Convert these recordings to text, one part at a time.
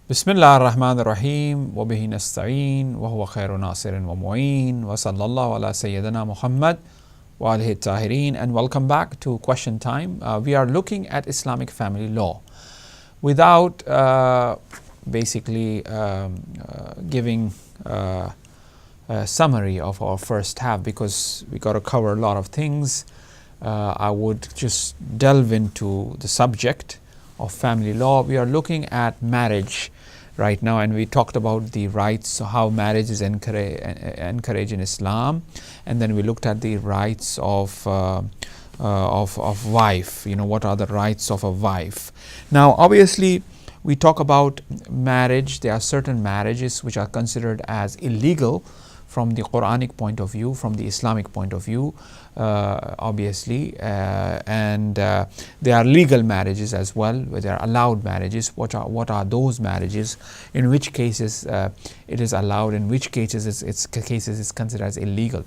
بسم الله الرحمن الرحيم وبه نستعين وهو خير ناصر ومعين وصلى الله على سيدنا Muhammad وآله الطاهرين. And welcome back to question time. We are looking at Islamic family law without basically giving a summary of our first half, because we got to cover a lot of things. I would just delve into the subject of family law. We are looking at marriage right now, and we talked about the rights, so how marriage is encouraged in Islam, and then we looked at the rights of wife. What are the rights of a wife? Now, obviously, we talk about marriage. There are certain marriages which are considered as illegal from the Quranic point of view, from the Islamic point of view, obviously, and there are legal marriages as well, where there are allowed marriages. What are those marriages? In which cases it is allowed? In which cases it's considered as illegal?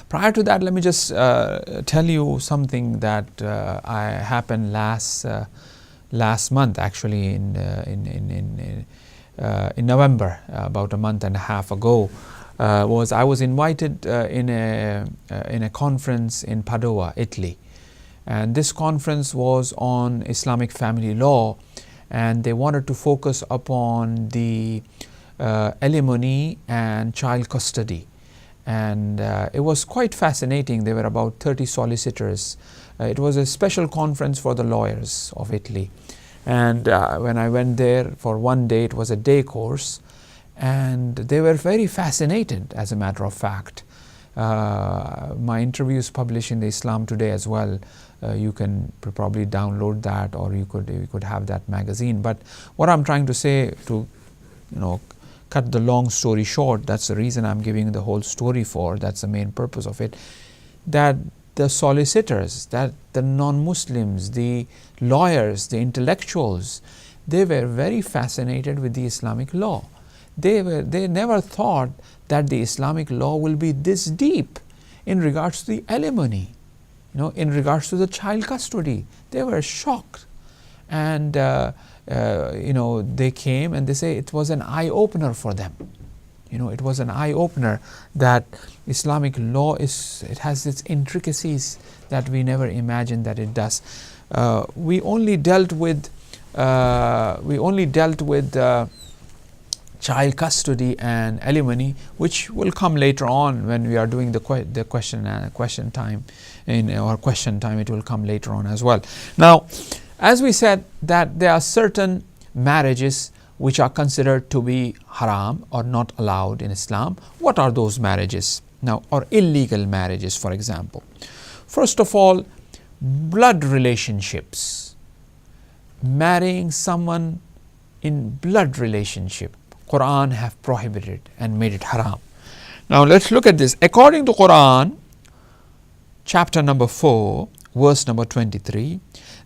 Prior to that, let me just tell you something that happened last month, actually, in November, about a month and a half ago. I was invited in a conference in Padova, Italy, and this conference was on Islamic family law, and they wanted to focus upon the alimony and child custody, and it was quite fascinating. There were about 30 solicitors. It was a special conference for the lawyers of Italy. And when I went there for one day, it was a day course, and they were very fascinated, as a matter of fact. My interview is published in the Islam Today as well. You can probably download that, or you could have that magazine. But what I'm trying to say, to cut the long story short, that's the reason I'm giving the whole story for. That's the main purpose of it. That the solicitors, that the non-Muslims, the lawyers, the intellectuals, they were very fascinated with the Islamic law. They never thought that the Islamic law will be this deep in regards to the alimony, in regards to the child custody. They were shocked, and they came and they say it was an eye-opener for them. It was an eye-opener that Islamic law has its intricacies that we never imagined that it does. We only dealt with child custody and alimony, which will come later on when we are doing the question time. In our question time, it will come later on as well. Now, as we said, that there are certain marriages which are considered to be haram or not allowed in Islam. What are those marriages? Now, or illegal marriages, for example. First of all, blood relationships. Marrying someone in blood relationship, Quran have prohibited and made it haram. Now, let's look at this. According to Quran, chapter number 4, verse number 23,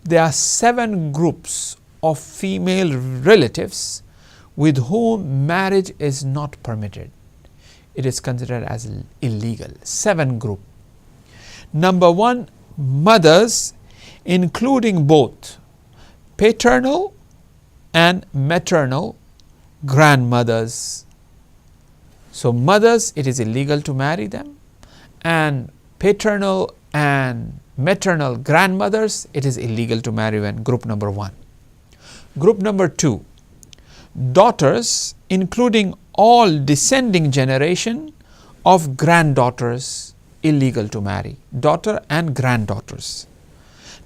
there are 7 groups of female relatives with whom marriage is not permitted. It is considered as illegal. 7 group. Number 1, mothers, including both paternal and maternal grandmothers. So mothers, it is illegal to marry them, and paternal and maternal grandmothers, it is illegal to marry them. Group number 1. Group number 2, daughters, including all descending generation of granddaughters, illegal to marry. Daughter and granddaughters.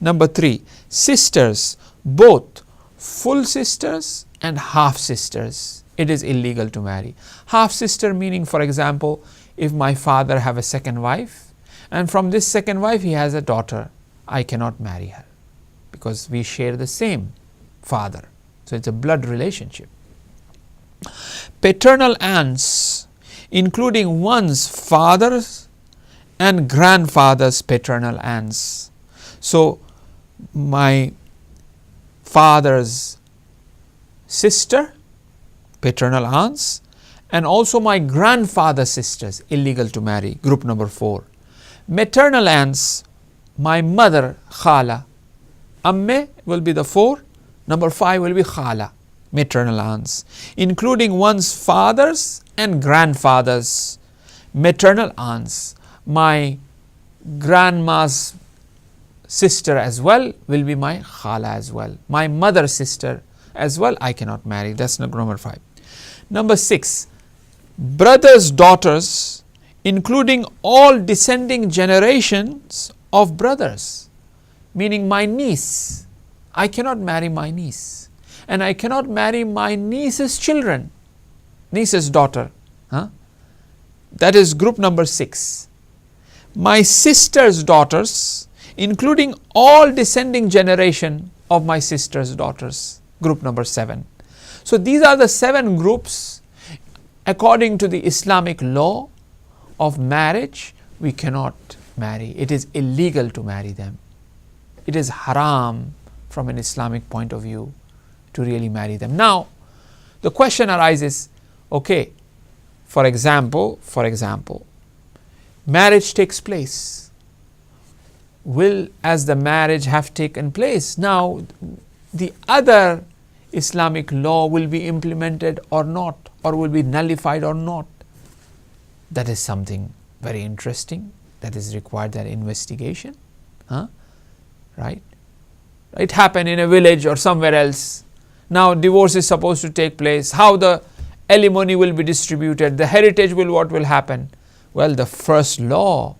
Number 3, sisters, both full sisters and half sisters, it is illegal to marry. Half sister meaning, for example, if my father have a second wife, and from this second wife he has a daughter, I cannot marry her because we share the same father. So it's a blood relationship. Paternal aunts, including one's father's and grandfather's paternal aunts. So my father's sister, paternal aunts, and also my grandfather's sisters, illegal to marry. Group number 4. Maternal aunts, my mother, khala. Amme will be the 4. Number 5 will be khala. maternal aunts, including one's fathers and grandfathers. Maternal aunts, my grandma's sister as well will be my khala as well. My mother's sister as well I cannot marry. That's number 5. Number 6, brothers' daughters, including all descending generations of brothers. Meaning my niece, I cannot marry my niece. And I cannot marry my niece's children, niece's daughter. That is group number 6. My sister's daughters, including all descending generation of my sister's daughters, group number 7. So these are the 7 groups according to the Islamic law of marriage. We cannot marry. It is illegal to marry them. It is haram from an Islamic point of view to really marry them. Now, the question arises, okay, for example, marriage takes place. Will, as the marriage have taken place, now the other Islamic law will be implemented or not, or will be nullified or not? That is something very interesting that is required that investigation. Right? It happened in a village or somewhere else. Now divorce is supposed to take place. How the alimony will be distributed, the heritage what will happen? Well, the first law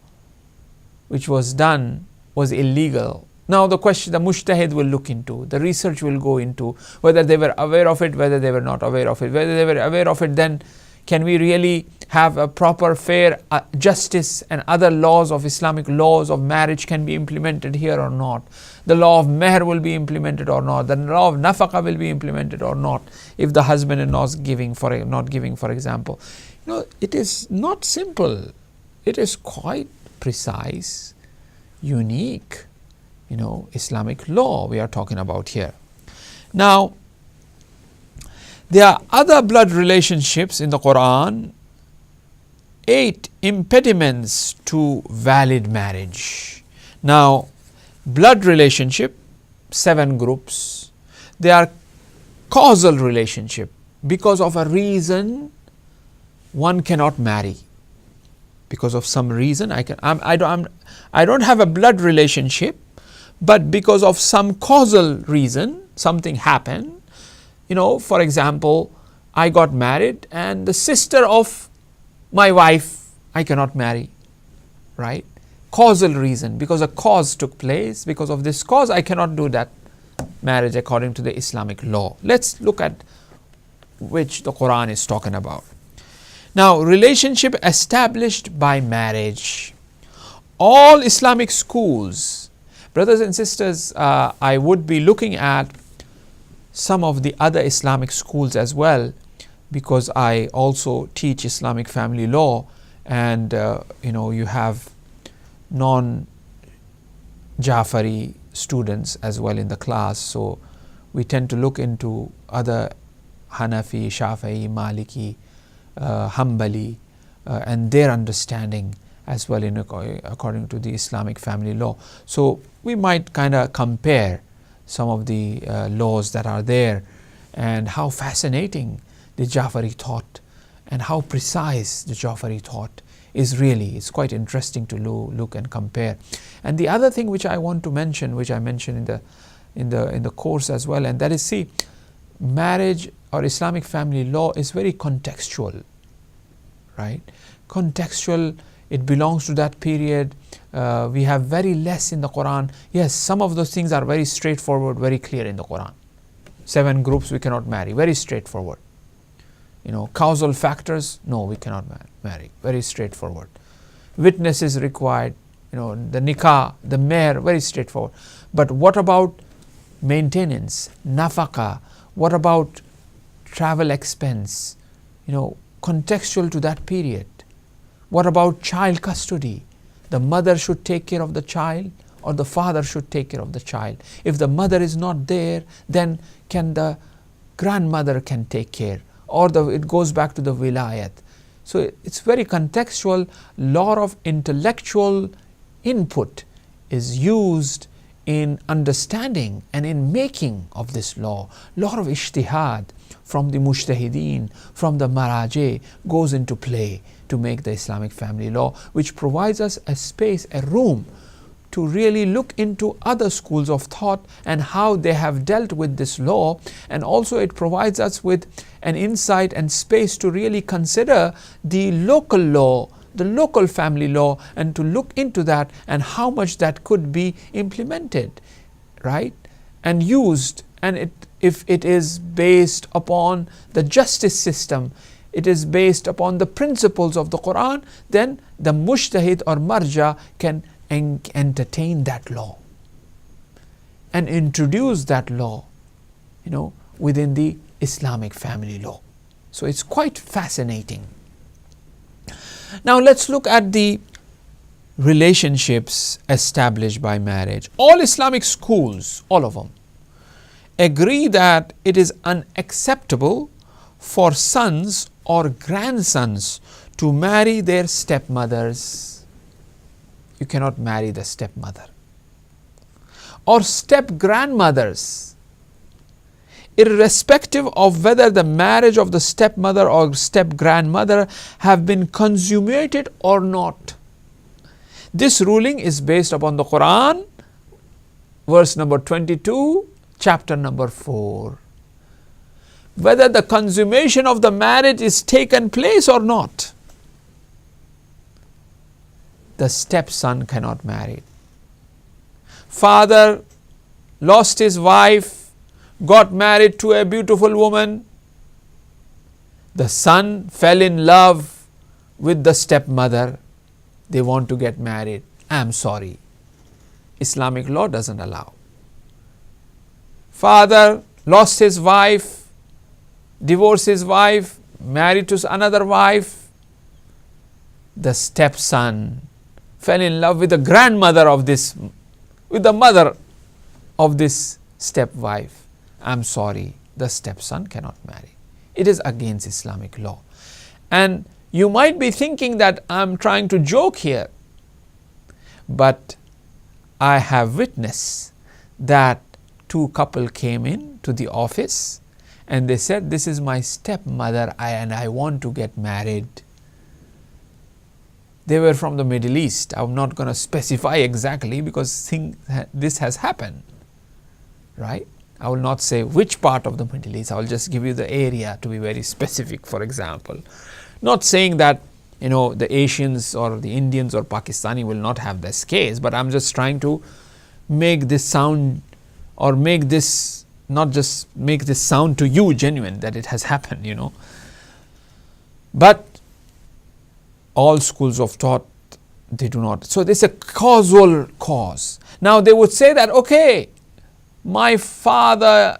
which was done was illegal. Now the question the mujtahid will look into, the research will go into whether they were aware of it, whether they were not aware of it. Whether they were aware of it, then can we really have a proper, fair justice and other laws of Islamic laws of marriage can be implemented here or not? The law of meher will be implemented or not? The law of nafaqah will be implemented or not? If the husband is not giving, for example. It is not simple. It is quite precise, unique, Islamic law we are talking about here. Now, there are other blood relationships in the Quran, 8 impediments to valid marriage. Now, blood relationship, 7 groups. They are causal relationship. Because of a reason, one cannot marry. Because of some reason, I don't have a blood relationship, but because of some causal reason, something happened. For example, I got married and the sister of my wife, I cannot marry, right? Causal reason, because a cause took place. Because of this cause, I cannot do that marriage according to the Islamic law. Let's look at which the Quran is talking about. Now, relationship established by marriage. All Islamic schools, brothers and sisters, I would be looking at some of the other Islamic schools as well, because I also teach Islamic family law, and you have non-Jafari students as well in the class, so we tend to look into other Hanafi, Shafi'i, Maliki, Hanbali, and their understanding as well according to the Islamic family law. So we might kind of compare some of the laws that are there, and how fascinating the Jafari thought and how precise the Jafari thought is really. It's quite interesting to look and compare. And the other thing which I want to mention, which I mentioned in the course as well, and that is, see, marriage or Islamic family law is very contextual, right? Contextual. It belongs to that period. We have very less in the Quran. Yes, some of those things are very straightforward, very clear in the Quran. 7 groups we cannot marry, very straightforward. Causal factors, no, we cannot marry, very straightforward. Witnesses required, the nikah, the meher, very straightforward. But what about maintenance, nafaqah? What about travel expense? Contextual to that period. What about child custody? The mother should take care of the child, or the father should take care of the child. If the mother is not there, then can the grandmother can take care, or it goes back to the wilayat. So it's very contextual. Lot of intellectual input is used in understanding and in making of this law. Lot of ijtihad from the mujtahideen, from the maraji goes into play to make the Islamic family law, which provides us a space, a room to really look into other schools of thought and how they have dealt with this law. And also it provides us with an insight and space to really consider the local law, the local family law, and to look into that and how much that could be implemented, right, and used. And if it is based upon the justice system, it is based upon the principles of the Quran, then the mujtahid or marja can entertain that law and introduce that law, within the Islamic family law. So it's quite fascinating. Now let's look at the relationships established by marriage. All Islamic schools, all of them, agree that it is unacceptable for sons or grandsons to marry their stepmothers. You cannot marry the stepmother. Or step-grandmothers, irrespective of whether the marriage of the stepmother or step-grandmother have been consummated or not. This ruling is based upon the Quran, verse number 22, chapter number 4. Whether the consummation of the marriage is taken place or not, the stepson cannot marry. Father lost his wife, got married to a beautiful woman. The son fell in love with the stepmother. They want to get married. I'm sorry. Islamic law doesn't allow. Father lost his wife, divorced his wife, married to another wife. The stepson fell in love with the grandmother of this, with the mother of this stepwife. I'm sorry, the stepson cannot marry. It is against Islamic law. And you might be thinking that I'm trying to joke here, but I have witnessed that two couple came in to the office and they said, this is my stepmother and I want to get married. They were from the Middle East. I'm not going to specify exactly because this has happened, right? I will not say which part of the Middle East. I will just give you the area to be very specific, for example. Not saying that, the Asians or the Indians or Pakistani will not have this case, but I'm just trying to make this sound, or make this, not just make this sound to you genuine that it has happened, But all schools of thought, they do not. So there's a causal cause. Now they would say that, okay, my father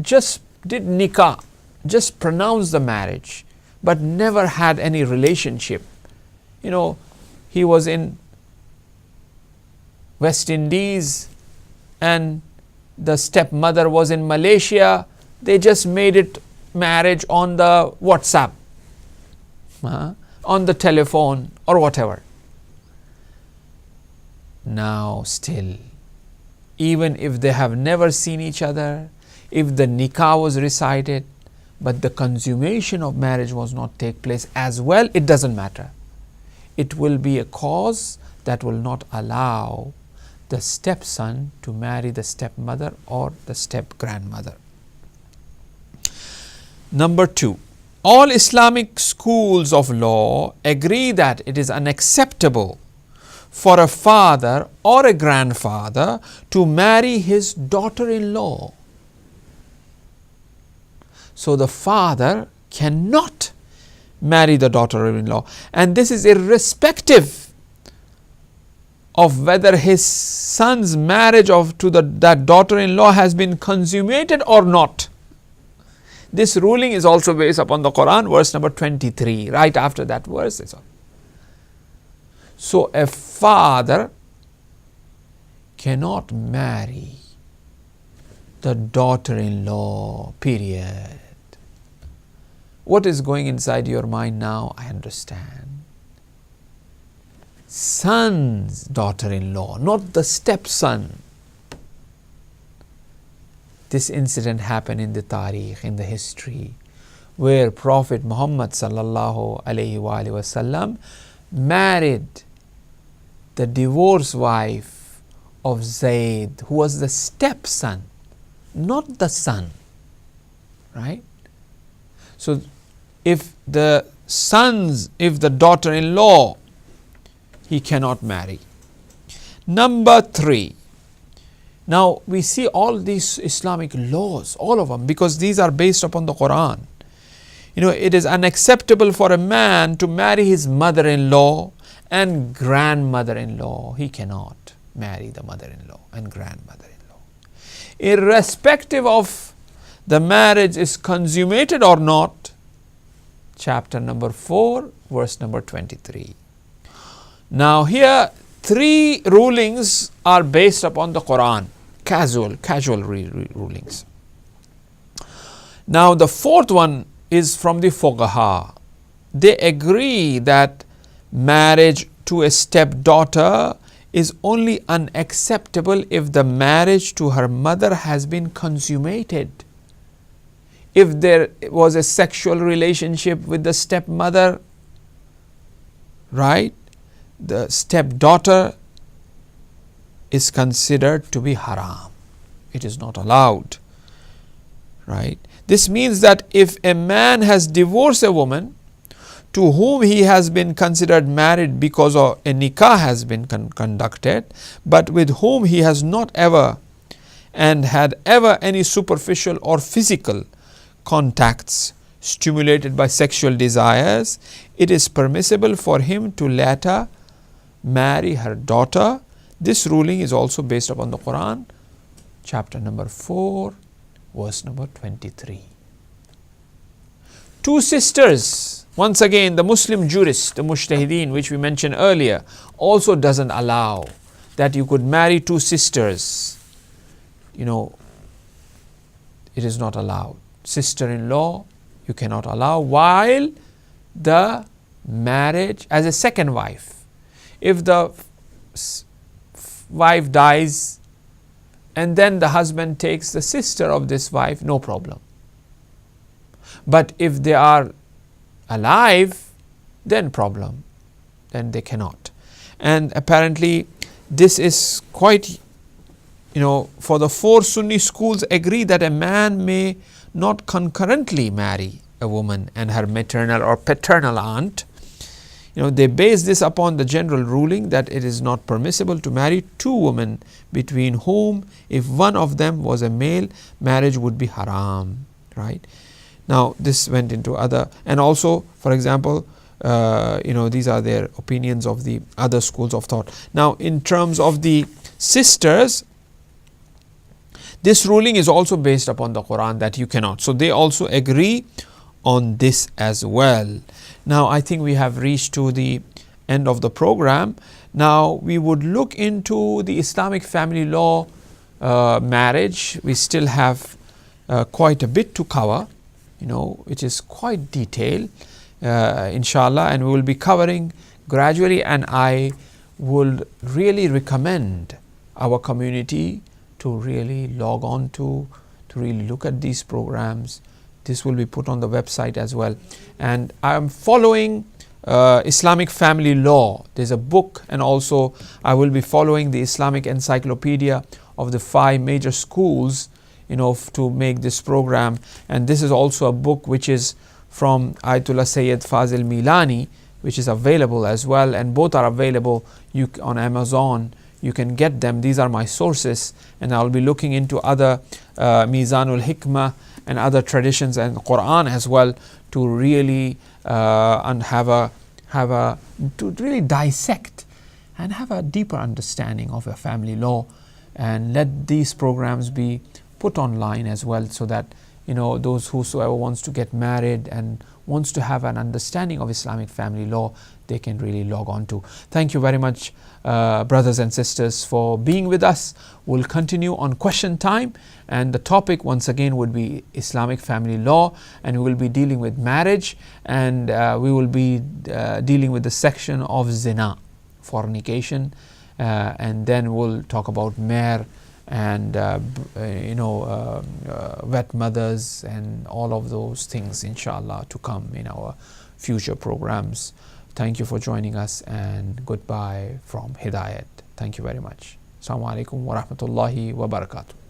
just did nikah, just pronounced the marriage, but never had any relationship. He was in West Indies and the stepmother was in Malaysia. They just made it marriage on the WhatsApp, on the telephone or whatever. Now still, even if they have never seen each other, if the nikah was recited, but the consummation of marriage was not take place as well, it doesn't matter. It will be a cause that will not allow the stepson to marry the stepmother or the step-grandmother. Number 2. All Islamic schools of law agree that it is unacceptable for a father or a grandfather to marry his daughter-in-law. So the father cannot marry the daughter-in-law, and this is irrespective of whether his son's marriage to that daughter-in-law has been consummated or not. This ruling is also based upon the Quran, verse number 23, right after that verse. So a father cannot marry the daughter-in-law, period. What is going inside your mind now? I understand. Son's daughter-in-law, not the stepson. this incident happened in the Tariq, in the history, where Prophet Muhammad sallallahu alaihi wasallam married the divorced wife of Zayd, who was the stepson, not the son, right? So if the daughter-in-law, he cannot marry. Number 3, now we see all these Islamic laws, all of them, because these are based upon the Quran. It is unacceptable for a man to marry his mother-in-law and grandmother-in-law. He cannot marry the mother-in-law and grandmother-in-law, irrespective of the marriage is consummated or not. Chapter number 4, verse number 23. Now here 3 rulings are based upon the Quran, casual rulings. Now the 4th one is from the Fuqaha. They agree that marriage to a stepdaughter is only unacceptable if the marriage to her mother has been consummated. If there was a sexual relationship with the stepmother, right, the stepdaughter is considered to be haram. It is not allowed, right? This means that if a man has divorced a woman to whom he has been considered married because of a nikah has been conducted, but with whom he has not ever and had ever any superficial or physical contacts stimulated by sexual desires, it is permissible for him to later marry her daughter. This ruling is also based upon the Quran, chapter number 4, verse number 23. 2 sisters, once again the Muslim jurists, the mujtahideen, which we mentioned earlier, also doesn't allow that you could marry 2 sisters. It is not allowed. Sister-in-law you cannot allow, while the marriage as a second wife, if the wife dies and then the husband takes the sister of this wife, no problem. But if they are alive, then problem, then they cannot. And apparently this is quite, for the 4 Sunni schools agree that a man may not concurrently marry a woman and her maternal or paternal aunt. They base this upon the general ruling that it is not permissible to marry 2 women between whom, if one of them was a male, marriage would be haram, right? Now this went into other, and also, for example, these are their opinions of the other schools of thought. Now in terms of the sisters, this ruling is also based upon the Quran that you cannot. So they also agree on this as well. Now I think we have reached to the end of the program. Now we would look into the Islamic family law marriage. We still have quite a bit to cover, which is quite detailed, inshallah, and we will be covering gradually, and I would really recommend our community to really log on to really look at these programs. This will be put on the website as well. And I am following Islamic family law. There's a book, and also I will be following the Islamic encyclopedia of the 5 major schools, to make this program. And this is also a book which is from Ayatollah Sayyid Fazil Milani, which is available as well, and both are available on Amazon. You can get them. These are my sources, and I'll be looking into other Mizanul Hikmah and other traditions and Quran as well, to really and to really dissect and have a deeper understanding of a family law, and let these programs be put online as well, so that those whosoever wants to get married and wants to have an understanding of Islamic family law, they can really log on to. Thank you very much, brothers and sisters, for being with us. We'll continue on question time, and the topic once again would be Islamic family law, and we will be dealing with marriage, and we will be dealing with the section of zina, fornication, and then we'll talk about mahr and wet mothers, and all of those things, inshallah, to come in our future programs. Thank you for joining us, and goodbye from Hidayat. Thank you very much. Assalamu alaikum wa rahmatullahi wa barakatuh.